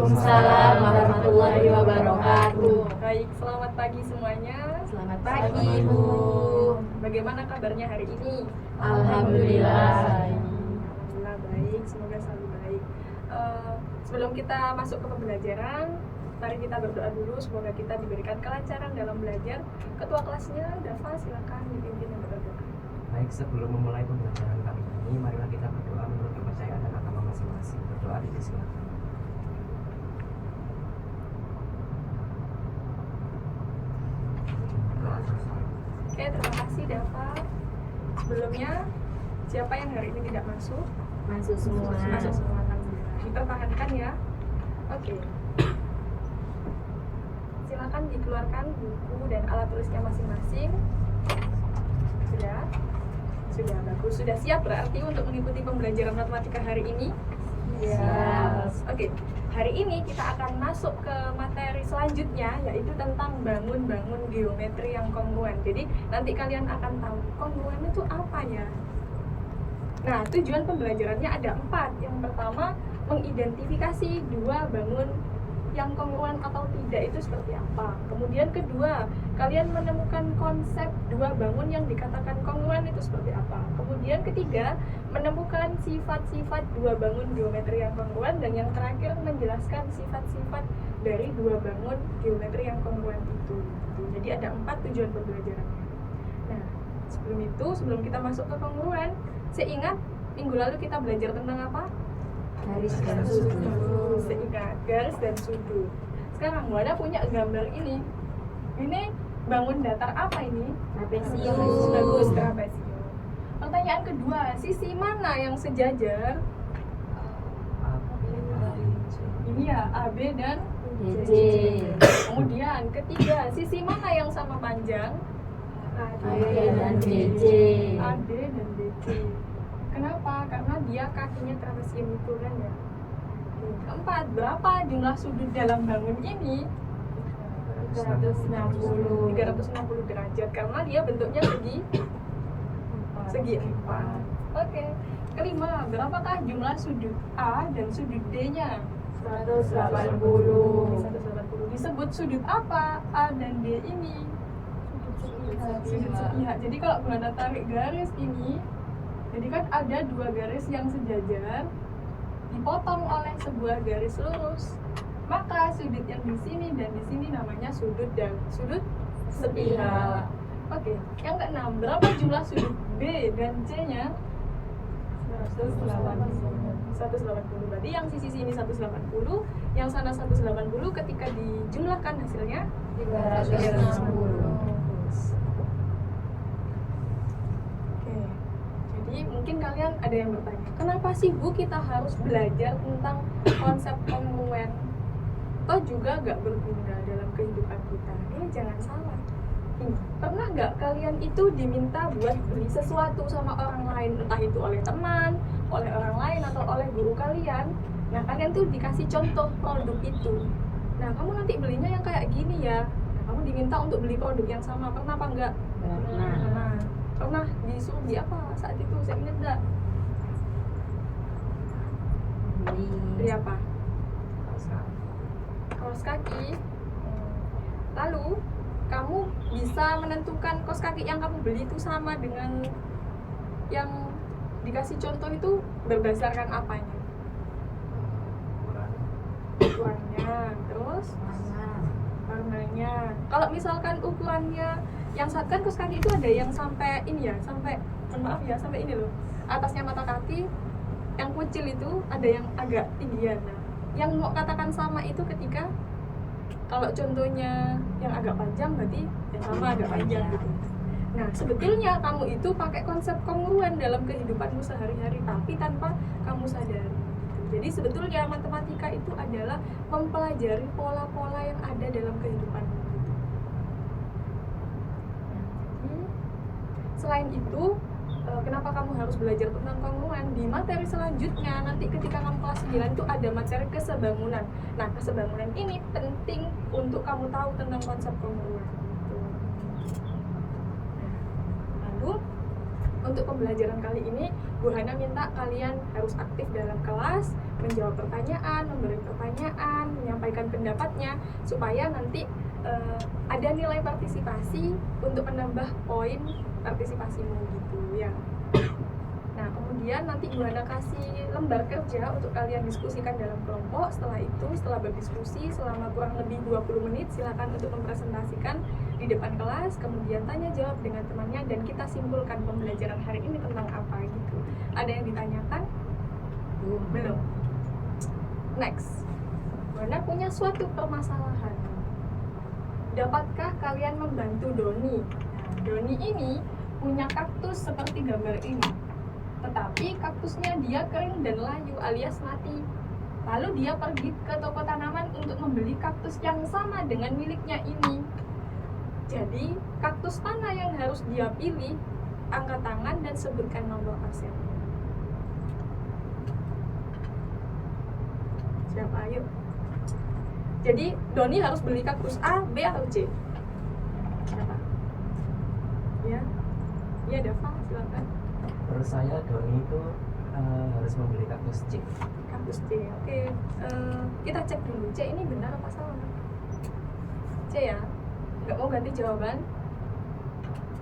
Waalaikumsalam warahmatullahi wabarakatuh. Baik, selamat pagi semuanya. Selamat pagi, Bu. Bagaimana kabarnya hari ini? Alhamdulillah. Alhamdulillah baik, semoga selalu baik. Sebelum kita masuk ke pembelajaran, mari kita berdoa dulu. Semoga kita diberikan kelancaran dalam belajar. Ketua kelasnya, Dava, silakan dipimpin yang berdoa. Baik, sebelum memulai pembelajaran kali ini, marilah kita berdoa menurut kepercayaan dan agama masing-masing. Berdoa disilakan. Oke, terima kasih Dava. Sebelumnya, siapa yang hari ini tidak masuk? Masuk semua. Masuk semua, alhamdulillah. Dipertahankan ya. Oke. Silakan dikeluarkan buku dan alat tulisnya masing-masing. Sudah? Sudah, bagus. Sudah siap berarti untuk mengikuti pembelajaran matematika hari ini? Siap. Oke. Hari ini kita akan masuk ke materi selanjutnya, yaitu tentang bangun-bangun geometri yang kongruen. Jadi nanti kalian akan tahu kongruen itu apa ya. Nah, tujuan pembelajarannya ada 4. Yang pertama, mengidentifikasi dua bangun yang kongruen atau tidak itu seperti apa. Kemudian kedua, kalian menemukan konsep dua bangun yang dikatakan kongruen itu seperti apa. Kemudian ketiga, menemukan sifat-sifat dua bangun geometri yang kongruen. Dan yang terakhir, menjelaskan sifat-sifat dari dua bangun geometri yang kongruen itu. Jadi ada 4 tujuan pembelajarannya. Nah, sebelum kita masuk ke kongruen, saya ingat minggu lalu kita belajar tentang apa? Garis dan sudut. Seingat, garis dan sudut. Sekarang Wanda punya gambar ini. Ini bangun datar apa ini? Trapesium. Bagus, trapesium. Pertanyaan kedua, sisi mana yang sejajar? Ini ya, AB dan JJ. Kemudian ketiga, sisi mana yang sama panjang? AD dan BJ. AD dan BC. Kenapa? Karena dia kakinya trapesium itu kan ya. Keempat, berapa jumlah sudut dalam bangun ini? 360 derajat karena dia bentuknya segi 4. Oke. Kelima, berapakah jumlah sudut A dan sudut D-nya? 180. 180. Disebut sudut apa A dan D ini? Sudut sepihak. Jadi kalau Buana tarik garis ini, jadi kan ada dua garis yang sejajar dipotong oleh sebuah garis lurus. Maka sudut yang di sini dan di sini namanya sudut sepihak. Oke, yang keenam, berapa jumlah sudut B dan C-nya? 180. Berarti yang sisi sini 180, yang sana 180, ketika dijumlahkan hasilnya 360. Jadi mungkin kalian ada yang bertanya, kenapa sih Bu kita harus belajar tentang konsep kongruen? Toh juga gak berguna dalam kehidupan kita. Jangan salah. Pernah gak kalian itu diminta buat beli sesuatu sama orang lain, entah itu oleh teman, oleh orang lain, atau oleh guru kalian? Nah, kalian tuh dikasih contoh produk itu. Nah, kamu nanti belinya yang kayak gini ya. Nah, kamu diminta untuk beli produk yang sama. Pernah apa enggak? Pernah disuruh beli apa saat itu? Saya ingat enggak? Beli apa? Kaos kaki. Lalu kamu bisa menentukan kaos kaki yang kamu beli itu sama dengan yang dikasih contoh itu berdasarkan apanya? Ukurannya, terus warnanya. Kalau misalkan ukurannya yang saat kan kaos kaki itu ada yang sampai ini ya, sampai maaf ya, sampai ini loh, atasnya mata kaki. Yang kecil itu ada yang agak tinggian. Nah, yang mau katakan sama itu ketika kalau contohnya yang agak panjang berarti yang sama agak panjang gitu. Nah, sebetulnya kamu itu pakai konsep kongruen dalam kehidupanmu sehari-hari, tapi tanpa kamu sadari. Jadi sebetulnya matematika itu adalah mempelajari pola-pola yang ada dalam kehidupanmu. Selain itu, kenapa kamu harus belajar tentang kongruen? Di materi selanjutnya, nanti ketika kamu kelas 9 itu ada materi kesebangunan. Nah, kesebangunan ini penting untuk kamu tahu tentang konsep kongruen. Lalu, untuk pembelajaran kali ini, Bu Hana minta kalian harus aktif dalam kelas, menjawab pertanyaan, memberi pertanyaan, menyampaikan pendapatnya supaya nanti ada nilai partisipasi untuk menambah poin partisipasimu gitu ya. Nah, kemudian nanti Bu Hana kasih lembar kerja untuk kalian diskusikan dalam kelompok. Setelah itu, setelah berdiskusi selama kurang lebih 20 menit, silakan untuk mempresentasikan di depan kelas, kemudian tanya jawab dengan temannya, dan kita simpulkan pembelajaran hari ini tentang apa gitu. Ada yang ditanyakan? Belum. Next. Bu Hana punya suatu permasalahan. Dapatkah kalian membantu Doni? Nah, Doni ini punya kaktus seperti gambar ini. Tetapi kaktusnya dia kering dan layu alias mati. Lalu dia pergi ke toko tanaman untuk membeli kaktus yang sama dengan miliknya ini. Jadi, kaktus mana yang harus dia pilih? Angkat tangan dan sebutkan nomor absennya. Siapa? Ayo. Jadi, Doni harus beli kaktus A, B, atau C? Siapa? Ya, ya Dava, silakan. Menurut saya Doni itu harus membeli kaktus C. Kaktus C, oke. Kita cek dulu, C ini benar apa salah? C ya? Nggak mau ganti jawaban?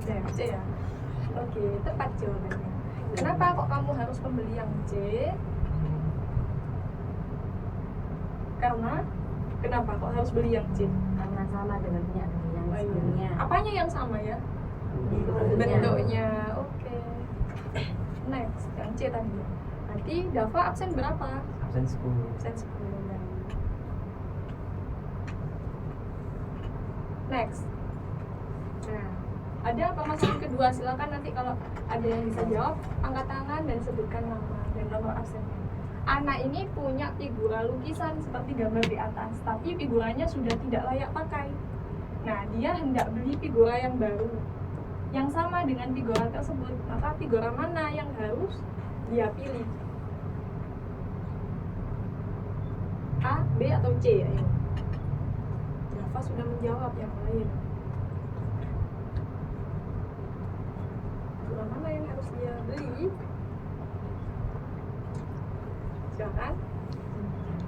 C ya? Oke, tepat jawabannya. Kenapa kok kamu harus membeli yang C? Karena kenapa kok harus beli yang C? Karena sama dengan punya Doni yang Oh, iya. sebelumnya. Apanya yang sama ya? Bentuknya, oke. Next, yang C tadi. Nanti Dava absen berapa? Absen 10. Absen 10 ya. Next. Nah, ada permasalahan kedua, silakan nanti kalau ada yang bisa jawab, angkat tangan dan sebutkan nama dan nomor absennya. Anak ini punya figura lukisan seperti gambar di atas, tapi figuranya sudah tidak layak pakai. Nah, dia hendak beli figura yang baru yang sama dengan figura tersebut, maka figura mana yang harus dia pilih? A, B, atau C? Ayo. Dava sudah menjawab yang lain. Figura mana yang harus dia beli? Silakan.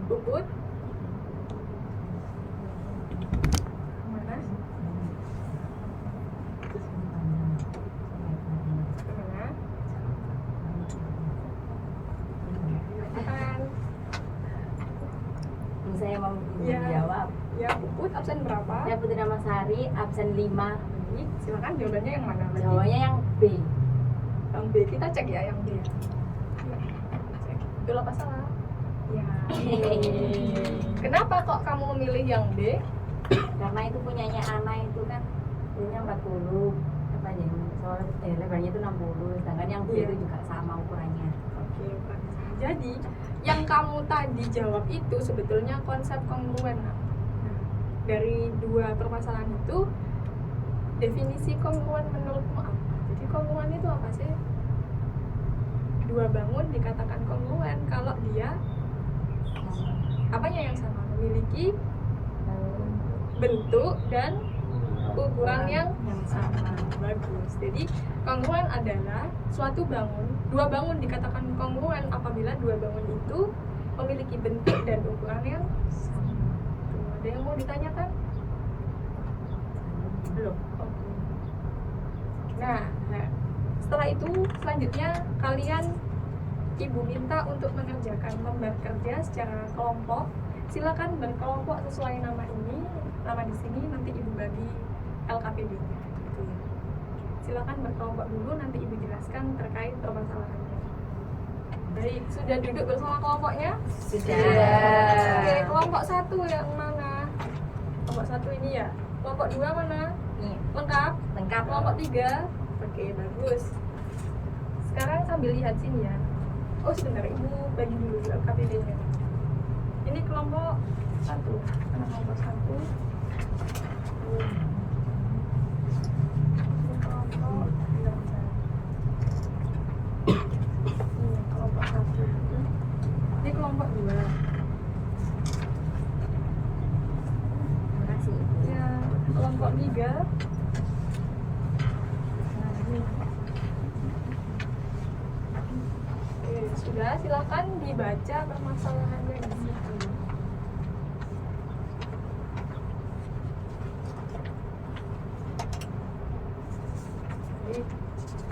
Puput. Mana? Mana? Silakan. Saya mau Ya. jawab. Ya, Puput absen berapa? Saya Putri Ramasari, absen 5. Silakan jawabannya yang mana? Lagi? Jawabannya yang B. Yang B, kita cek ya yang B. Cek. Betul apa salah? Ya. Kenapa kok kamu memilih yang B? Karena itu punyanya Ana itu kan punya 40 apa ya, soalnya lebarnya itu 60, sedangkan yang B Iya. itu juga sama ukurannya. Oke, bagus. Jadi, yang kamu tadi jawab itu sebetulnya konsep kongruen. Nah, dari dua permasalahan itu, definisi kongruen menurutmu apa? Jadi kongruen itu apa sih? Dua bangun dikatakan kongruen kalau dia apanya yang sama? Memiliki bentuk dan ukuran yang sama. Bagus. Jadi kongruen adalah suatu bangun, dua bangun dikatakan kongruen apabila dua bangun itu memiliki bentuk dan ukuran yang sama. Tuh, ada yang mau ditanyakan? Belum. Oke. Nah, setelah itu selanjutnya kalian Ibu minta untuk mengerjakan lembar kerja secara kelompok. Silakan berkelompok sesuai nama ini, nama di sini, nanti Ibu bagi LKPD-nya. Gitu ya. Silakan berkelompok dulu, nanti Ibu jelaskan terkait permasalahannya. Baik, sudah duduk bersama kelompoknya? Sudah. Oke, kelompok 1 yang mana? Kelompok 1 ini ya. Kelompok 2 mana? Nih, Lengkap? lengkap. Kelompok 3? Oke, bagus. Sekarang sambil lihat sini ya. Oh sebentar, Ibu bagi dulu LKPD-nya. Ini kelompok 1. Karena kelompok 1. Ini kelompok 2. Ini kelompok 1. Ini kelompok 2. Terima kasih. Ya, kelompok 3. Nah, ini. Oke, sudah, silakan dibaca permasalahannya di situ.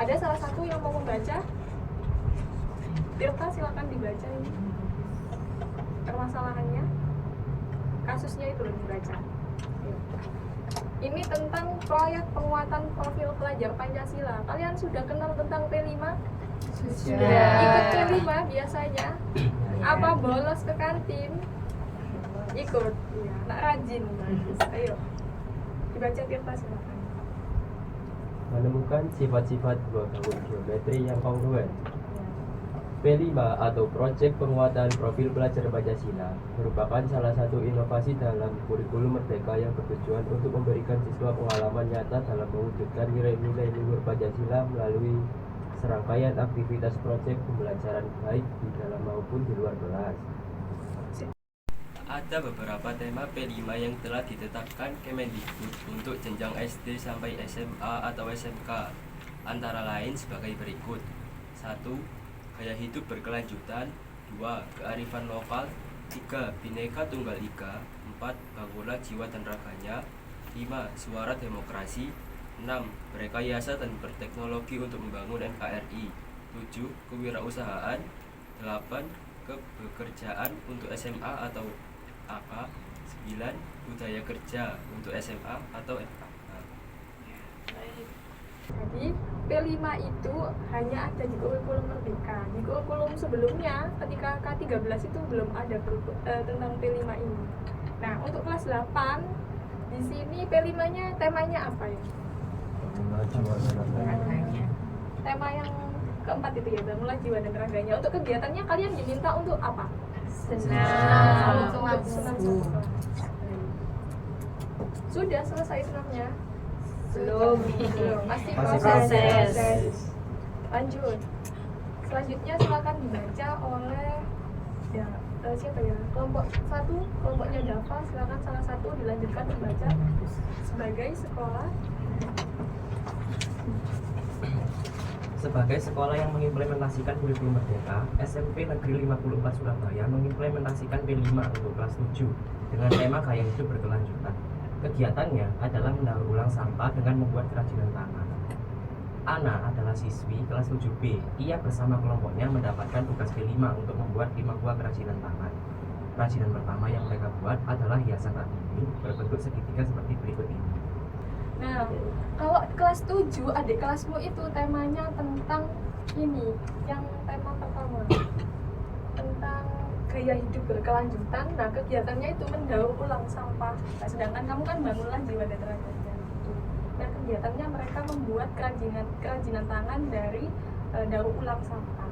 Ada salah satu yang mau membaca? Tirta, silakan dibaca ini permasalahannya, kasusnya itu loh dibaca. Ini tentang proyek penguatan profil pelajar Pancasila. Kalian sudah kenal tentang P5? Sudah. Ikut P5 biasanya? Apa bolos ke kantin? Ikut. Iya, nak rajin. Ayo. Dibaca Tirta silakan. Menemukan sifat-sifat dua bangun geometri yang kongruen. P5 atau Proyek Penguatan Profil Pelajar Pancasila merupakan salah satu inovasi dalam kurikulum Merdeka yang bertujuan untuk memberikan siswa pengalaman nyata dalam mewujudkan nilai-nilai luhur Pancasila melalui serangkaian aktivitas proyek pembelajaran baik di dalam maupun di luar kelas. Ada beberapa tema P5 yang telah ditetapkan Kemendikbud untuk jenjang SD sampai SMA atau SMK, antara lain sebagai berikut. 1. Gaya hidup berkelanjutan. 2. Kearifan lokal. 3. Bhinneka Tunggal Ika. 4. Bangunlah jiwa dan raganya. 5. Suara demokrasi. 6. Berrekayasa dan berteknologi untuk membangun NKRI. 7. Kewirausahaan. 8. Kebekerjaan untuk SMA atau AK. 9. Budaya kerja untuk SMA atau FKK. Jadi P5 itu hanya ada di kurikulum Merdeka. Di kurikulum sebelumnya ketika K13 itu belum ada tentang P5 ini. Nah, untuk kelas 8 di sini P5-nya temanya apa ya? Raganya. Tema yang keempat itu ya, bangunlah jiwa dan raganya. Untuk kegiatannya kalian diminta untuk apa? Senam. Untuk senam satu kelas. Sudah selesai senamnya? Belum. Masih Masih proses. proses. Lanjut. Selanjutnya silakan dibaca oleh siapa ya? Kelompok 1, kelompoknya Dava, silakan salah satu dilanjutkan membaca sebagai sekolah. Sebagai sekolah yang mengimplementasikan kurikulum Merdeka, SMP Negeri 54 Surabaya mengimplementasikan P5 untuk kelas 7 dengan tema gaya hidup berkelanjutan. Kegiatannya adalah mendaur ulang sampah dengan membuat kerajinan tangan. Ana adalah siswi kelas 7B. Ia bersama kelompoknya mendapatkan tugas P5 untuk membuat 5 buah kerajinan tangan. Kerajinan pertama yang mereka buat adalah hiasan rak dinding berbentuk segitiga seperti berikut ini. Nah, kalau kelas 7 adik kelasmu itu temanya tentang ini, yang tema pertama tentang gaya hidup berkelanjutan. Nah, kegiatannya itu mendaur ulang sampah. Nah, sedangkan kamu kan bangunlah jiwa dan raganya. Nah, kegiatannya mereka membuat kerajinan tangan dari daur ulang sampah.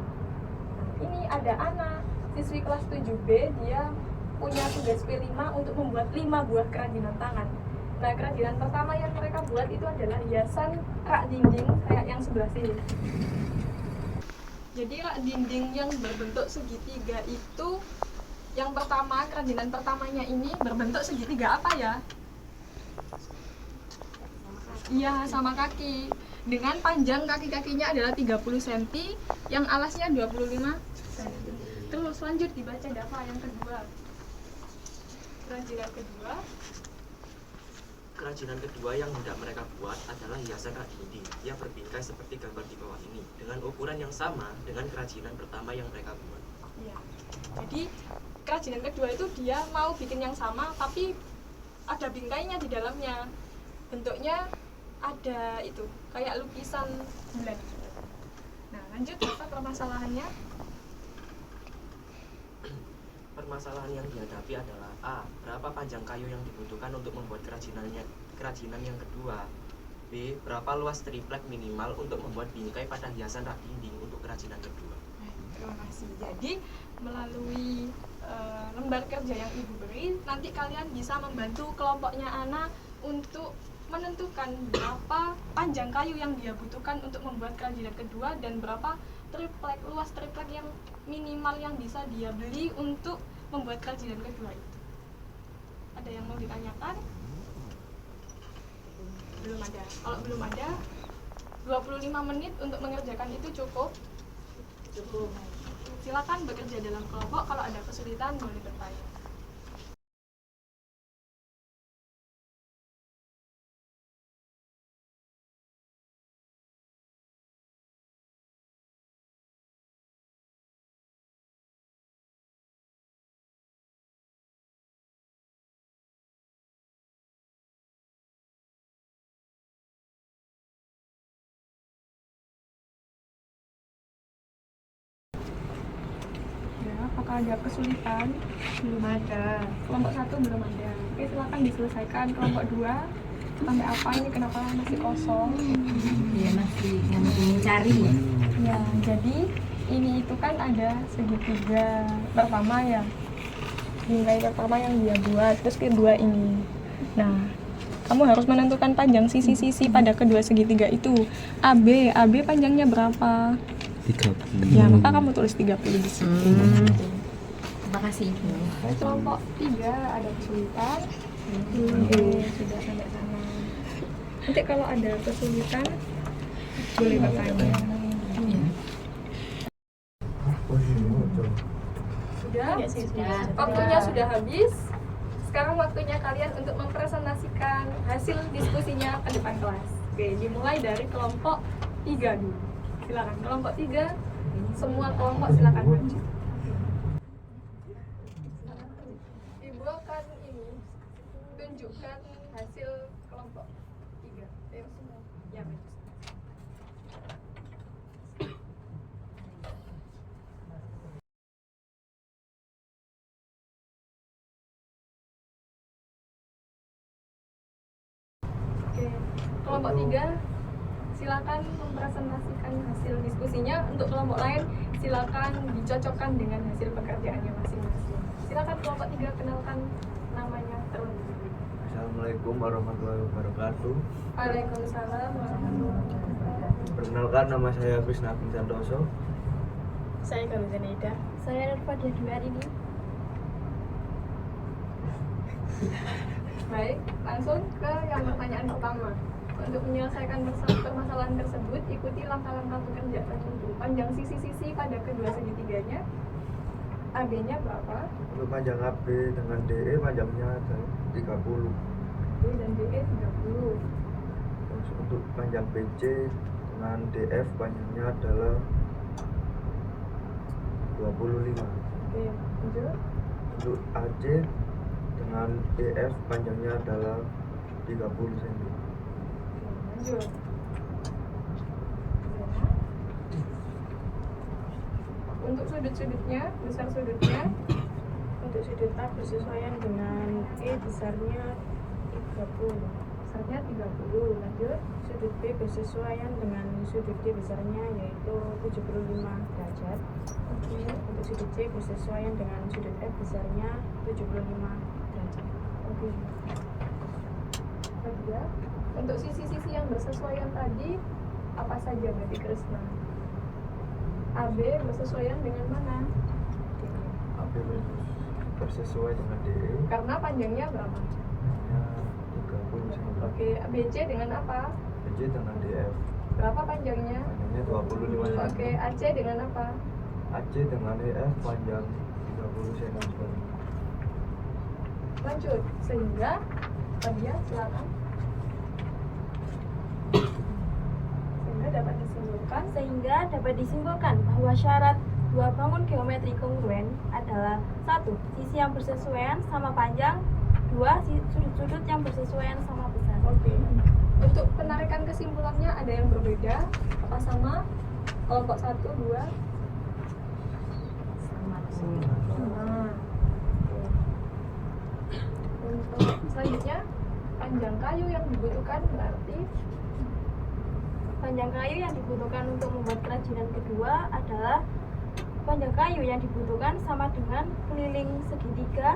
Nah, ini ada Ana, siswi kelas 7B, dia punya tugas P5 untuk membuat 5 buah kerajinan tangan. Nah, kerajinan pertama yang mereka buat itu adalah hiasan rak dinding kayak yang sebelah sini. Jadi rak dinding yang berbentuk segitiga itu, yang pertama, kerajinan pertamanya ini berbentuk segitiga apa ya? Iya, sama kaki. Dengan panjang kaki-kakinya adalah 30 cm, yang alasnya 25 cm. Terus lanjut dibaca Dava yang kedua. Kerajinan kedua. Kerajinan kedua yang hendak mereka buat adalah hiasan rak dinding yang berbingkai seperti gambar di bawah ini dengan ukuran yang sama dengan kerajinan pertama yang mereka buat. Iya. Jadi kerajinan kedua itu dia mau bikin yang sama tapi ada bingkainya di dalamnya. Bentuknya ada itu kayak lukisan bulan. Nah, lanjut apa permasalahannya? Permasalahan yang dihadapi adalah A. Berapa panjang kayu yang dibutuhkan untuk membuat kerajinan yang kedua. B. Berapa luas triplek minimal untuk membuat bingkai pada hiasan rak dinding untuk kerajinan kedua. Terima kasih. Jadi melalui lembar kerja yang Ibu beri, nanti kalian bisa membantu kelompoknya Ana untuk menentukan berapa panjang kayu yang dia butuhkan untuk membuat kerajinan kedua dan berapa luas triplek yang minimal yang bisa dia beli untuk membuat kerajinan kedua itu. Ada yang mau ditanyakan? Belum ada. Kalau belum ada, 25 menit untuk mengerjakan itu cukup. Silakan bekerja dalam kelompok. Kalau ada kesulitan boleh bertanya. apakah ada kesulitan? Belum ada. Kelompok 1 belum ada. Oke, silakan diselesaikan. Kelompok 2 sampai apa ini, kenapa masih kosong? Iya masih yang mencari. Ya, jadi ini itu kan ada segitiga pertama ya, bingkai pertama yang dia buat, terus kedua ini. Nah, kamu harus menentukan panjang sisi-sisi pada kedua segitiga itu. AB panjangnya berapa? 30. Ya, maka kamu tulis 30 di sini. Terima kasih Ibu. Kelompok 3 ada kesulitan. Oke, sudah sampai sana. Nanti kalau ada kesulitan boleh bertanya. Sudah? Waktunya sudah habis. Sekarang waktunya kalian untuk mempresentasikan hasil diskusinya ke depan kelas. Oke, dimulai dari kelompok 3 dulu. Silakan kelompok 3. Semua kelompok silakan maju. Ibu akan ini tunjukkan hasil kelompok 3. Ayo semua. Ya, maju. Oke, kelompok 3 silakan mempresentasikan hasil diskusinya. Untuk kelompok lain silakan dicocokkan dengan hasil pekerjaannya masing-masing. Silakan kelompok 3 kenalkan namanya terlebih dahulu. Assalamualaikum warahmatullahi wabarakatuh. Waalaikumsalam warahmatullahi wabarakatuh. Perkenalkan, nama saya Krisna Bin Santoso. Saya Kamil Zainaida. Saya Nurfadia Dwi ini. Baik, langsung ke yang pertanyaan pertama. Untuk menyelesaikan permasalahan tersebut, ikuti langkah-langkah pekerja tertentu. Panjang sisi-sisi pada kedua segitiganya. AB-nya berapa? Untuk panjang AB dengan DE panjangnya adalah 30. B dan DE 30. Terus untuk panjang BC dengan DF panjangnya adalah 25. Oke, lanjut. Untuk AC dengan DF panjangnya adalah 30 cm. Lanjut. Untuk sudut-sudutnya, besar sudutnya. Untuk sudut A bersesuaian dengan E besarnya 30. Besarnya 30. Lanjut. Sudut B bersesuaian dengan sudut D besarnya yaitu 75 derajat. Oke. Untuk sudut C bersesuaian dengan sudut F besarnya 75 derajat. Oke. Kedua, untuk sisi-sisi yang bersesuaian tadi apa saja berarti Krisna? AB bersesuaian dengan mana? AB bersesuai dengan DE Karena panjangnya berapa? panjangnya 30 cm. Oke, BC dengan apa? BC dengan DF Berapa panjangnya? panjangnya 25 cm. Oke, AC dengan apa? AC dengan EF panjang 30 cm. Lanjut, sehingga tadi ya, silakan. Sehingga dapat disimpulkan bahwa syarat dua bangun geometri kongruen adalah: 1. Sisi yang bersesuaian sama panjang. 2. Sudut-sudut yang bersesuaian sama besar. Oke. Untuk penarikan kesimpulannya ada yang berbeda? Apa sama? Kelompok 1, 2? Sama. Sama. Untuk selanjutnya, panjang kayu yang dibutuhkan berarti Panjang kayu yang dibutuhkan untuk membuat kerajinan kedua adalah: panjang kayu yang dibutuhkan sama dengan keliling segitiga,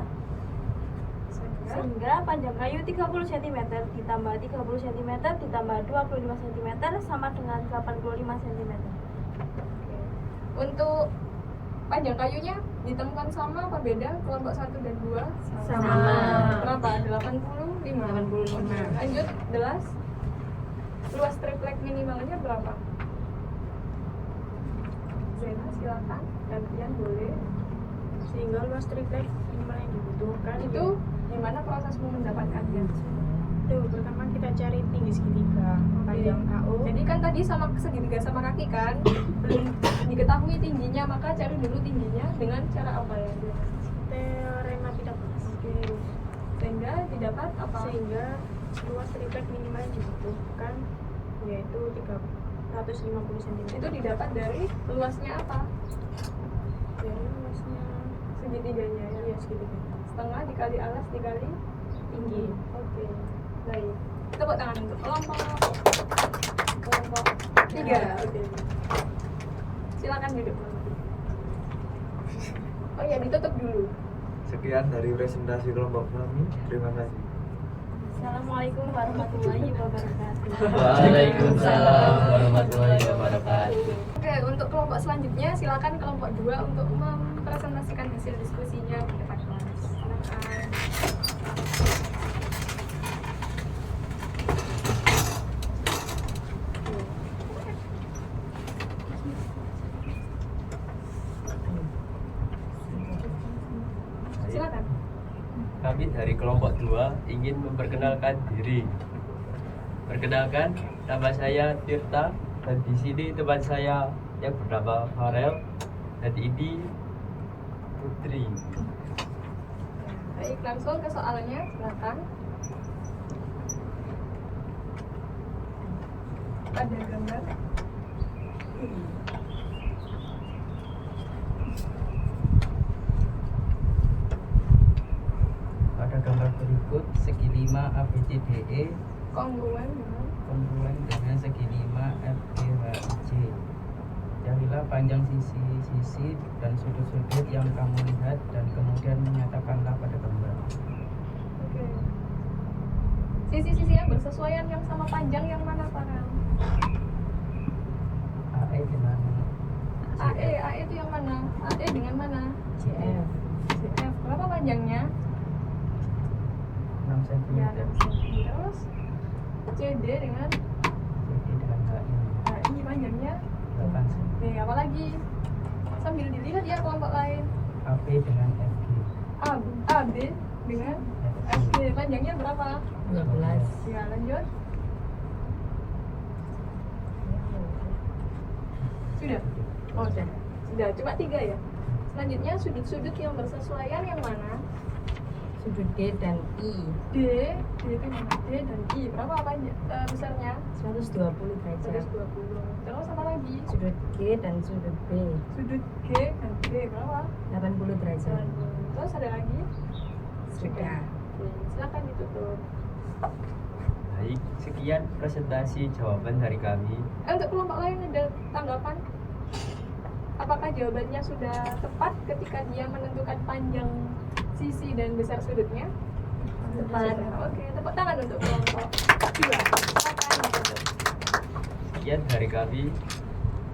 sehingga panjang kayu 30 cm ditambah 30 cm ditambah 25 cm sama dengan 85 cm. Oke. Untuk panjang kayunya ditemukan sama apa beda kelompok 1 dan 2? Sama. Berapa? 85? 85. Lanjut, jelas. Luas triplek minimalnya berapa? Zena, silakan. Gantian boleh. Sehingga luas triplek minimal yang dibutuhkan Itu gimana prosesmu mendapatkannya? itu pertama kita cari tinggi segitiga panjang AO. Jadi kan tadi sama segitiga sama kaki kan, belum diketahui tingginya, maka cari dulu tingginya dengan cara apa ya? Teorema tidak Oke. Sehingga didapat apa? sehingga luas triplek minimal yang dibutuhkan yaitu 350 cm. Itu didapat dari luasnya apa? dari luasnya Segitiganya ya. Iya, segitiga. Setengah dikali alas dikali tinggi. Oke. Baik. Tepuk tangan untuk kelompok 3. Oke. Silakan duduk. Oh ya, ditutup dulu. Sekian dari presentasi kelompok kami. Terima kasih. Assalamualaikum warahmatullahi wabarakatuh. Waalaikumsalam warahmatullahi wabarakatuh. Oke, untuk kelompok selanjutnya silakan kelompok 2 untuk mempresentasikan hasil diskusinya ke depan kelas. Silakan. Silakan. Kami dari kelompok 2 ingin memperkenalkan diri. Perkenalkan, nama saya Tirta dan di sini teman saya yang bernama Farel dan ini Putri. Baik, langsung ke soalnya, silakan. Ada gambar. Pada gambar berikut segi 5 ABCDE Kongruen dengan kongruen dengan segi 5 FGHIJ. Carilah panjang sisi-sisi dan sudut-sudut yang kamu lihat dan kemudian menyatakanlah pada gambar. Oke. Sisi-sisi yang bersesuaian yang sama panjang yang mana, Farel? AE dengan AE itu yang mana? AE dengan mana? CF CF. Berapa panjangnya? 6 cm. Ya, 6 cm. Terus CD dengan CD dengan HI HI panjangnya? 8 cm. Oke, apa lagi? Sambil dilihat ya kelompok lain. AP dengan FG AB dengan FG panjangnya berapa? 12. Ya, lanjut. Sudah? Oh, sudah. Sudah, cuma 3 ya? Selanjutnya sudut-sudut yang bersesuaian yang mana? Sudut D dan I D itu mana? D dan I. Berapa besarnya? 120 derajat. 120. Terus apa lagi? Sudut G dan sudut B Sudut G dan B berapa? 80 derajat. Terus ada lagi? Sudah. Oke, silakan ditutup. Baik, sekian presentasi jawaban dari kami. Untuk kelompok lain ada tanggapan? Apakah jawabannya sudah tepat ketika dia menentukan panjang sisi dan besar sudutnya? Tepat. Oke, tepuk tangan untuk kelompok 2. Silakan ditutup. Sekian dari kami.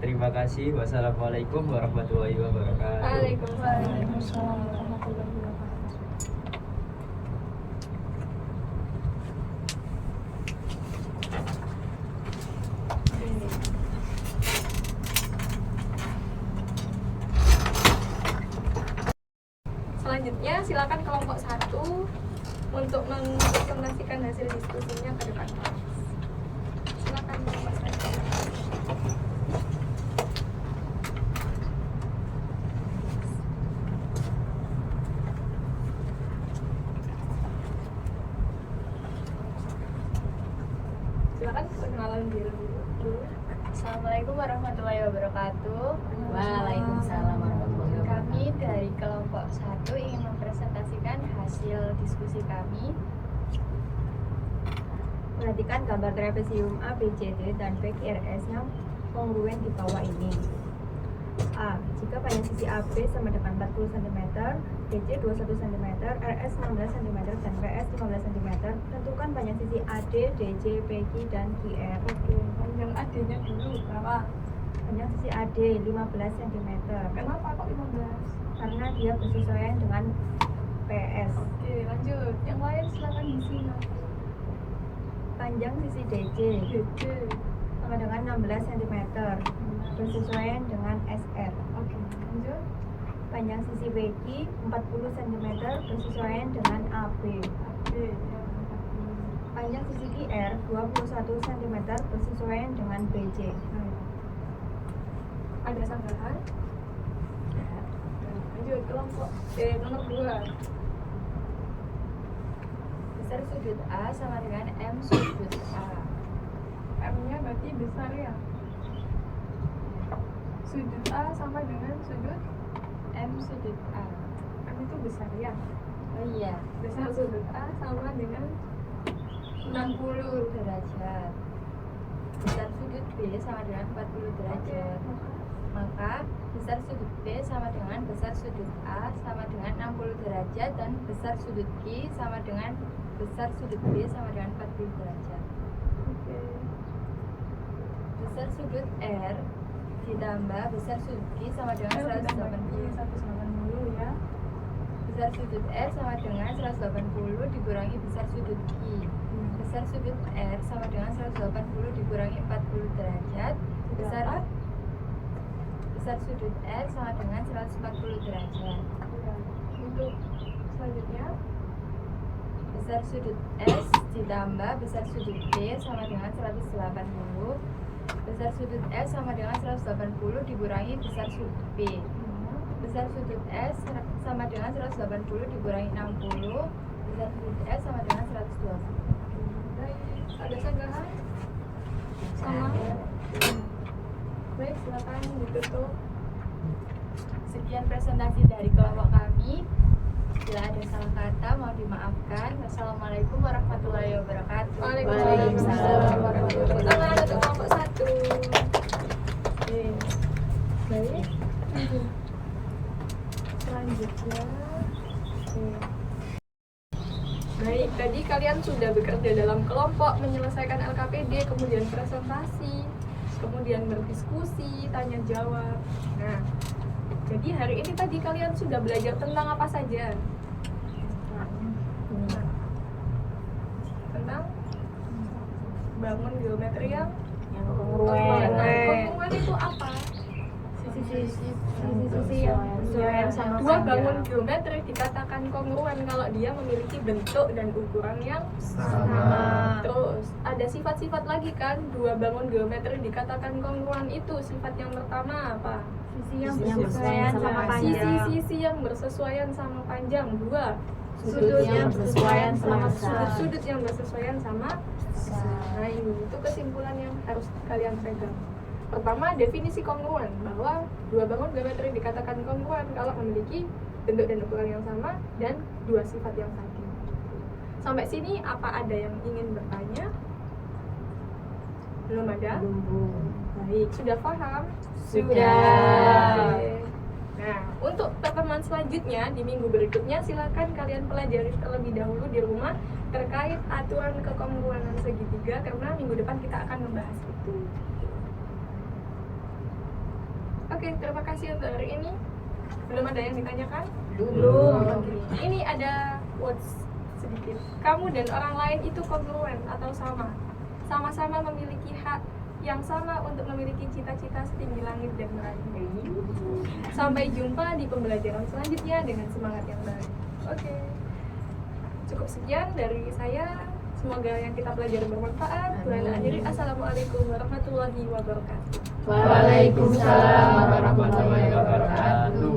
Terima kasih. Wassalamualaikum warahmatullahi wabarakatuh. Waalaikumsalam. Selanjutnya silakan kelompok 1 untuk mempresentasikan hasil diskusinya ke depan kelas. Silakan kelompok 1. Silakan perkenalan diri dulu. Assalamualaikum warahmatullahi wabarakatuh. Waalaikumsalam warahmatullahi wabarakatuh. Kami dari kelompok 1 ingin mempresentasikan hasil diskusi kami. Perhatikan gambar trapesium A, B, C, D, dan PQRS yang kongruen di bawah ini. A. Jika panjang sisi AB sama dengan 40 cm, DC 21 cm, RS 16 cm, dan PS 15 cm, tentukan panjang sisi AD, DC, PQ, dan QR. Oke, panjang AD-nya dulu berapa? Panjang sisi AD 15 cm, Kenapa kok 15? karena dia bersesuaian dengan PS. Oke, lanjut. Yang lain silakan diisi. Panjang sisi DC DC. sama dengan 16 cm, bersesuaian dengan SR. Oke, lanjut. Panjang sisi PQ 40 cm, bersesuaian dengan AB. Oke, Panjang sisi QR 21 cm, bersesuaian dengan BC. ada sanggahan? Lanjut kelompok nomor 2. Besar sudut A sama dengan M sudut A. M-nya berarti besar ya. Sudut A sama dengan sudut M sudut A. itu besar ya. Oh iya, Besar sudut A sama dengan 60 derajat. Besar sudut B sama dengan 40 derajat. Maka besar sudut B sama dengan besar sudut A sama dengan 60 derajat dan besar sudut Q sama dengan besar sudut B sama dengan 40 derajat. Oke. Besar sudut R ditambah besar sudut Q sama dengan 180. 180 ya. Besar sudut R sama dengan 180 dikurangi besar sudut Q. Besar sudut R sama dengan 180 dikurangi 40 derajat. Besar sudut R sama dengan 140 derajat. Ya. Untuk selanjutnya Besar sudut S ditambah besar sudut B sama dengan 180. Besar sudut S sama dengan 180 dikurangi besar sudut B. Besar sudut S sama dengan 180 dikurangi 60. Besar sudut S sama dengan 120. baik, ada sanggahan? Sama? Baik, silakan ditutup. Sekian presentasi dari kelompok kami. Bila ada salah kata mau dimaafkan. Wassalamualaikum warahmatullahi wabarakatuh. Waalaikumsalam warahmatullahi wabarakatuh. Tangan untuk kelompok 1. Oke. Baik. Selanjutnya. Oke. Baik, tadi kalian sudah bekerja dalam kelompok, menyelesaikan LKPD, kemudian presentasi, kemudian berdiskusi, tanya jawab. Nah, jadi hari ini tadi kalian sudah belajar tentang apa saja? Tentang bangun geometri yang Kongruen. Kongruen itu apa? Sisi-sisi yang sesuai sama Dua panjang. bangun geometri dikatakan kongruen kalau dia memiliki bentuk dan ukuran yang Sama. Terus ada sifat-sifat lagi kan? Dua bangun geometri dikatakan kongruen itu sifat yang pertama apa? Sisi yang bersesuaian sama panjang. Sisi-sisi yang bersesuaian sama panjang. Dua, Sudut yang bersesuaian sama besar. Sudut yang bersesuaian sama besar. Nah, itu kesimpulan yang harus kalian pegang. Pertama, definisi kongruen, bahwa dua bangun geometri dikatakan kongruen kalau memiliki bentuk dan ukuran yang sama dan dua sifat yang tadi. Sampai sini apa ada yang ingin bertanya? Belum ada? Baik, sudah paham? Sudah. Oke. Nah, untuk pertemuan selanjutnya di minggu berikutnya silakan kalian pelajari terlebih dahulu di rumah terkait aturan kekongruenan segitiga karena minggu depan kita akan membahas itu. Oke, terima kasih untuk hari ini. Belum ada yang ditanyakan? Belum. Oke. Ini ada quotes sedikit. Kamu dan orang lain itu kongruen atau sama. Sama-sama memiliki hak yang sama untuk memiliki cita-cita setinggi langit dan meraih. Sampai jumpa di pembelajaran selanjutnya dengan semangat yang baik. Oke. Cukup sekian dari saya. Semoga yang kita pelajari bermanfaat. Tuhan akhiri. Assalamualaikum warahmatullahi wabarakatuh. Waalaikumsalam warahmatullahi wabarakatuh.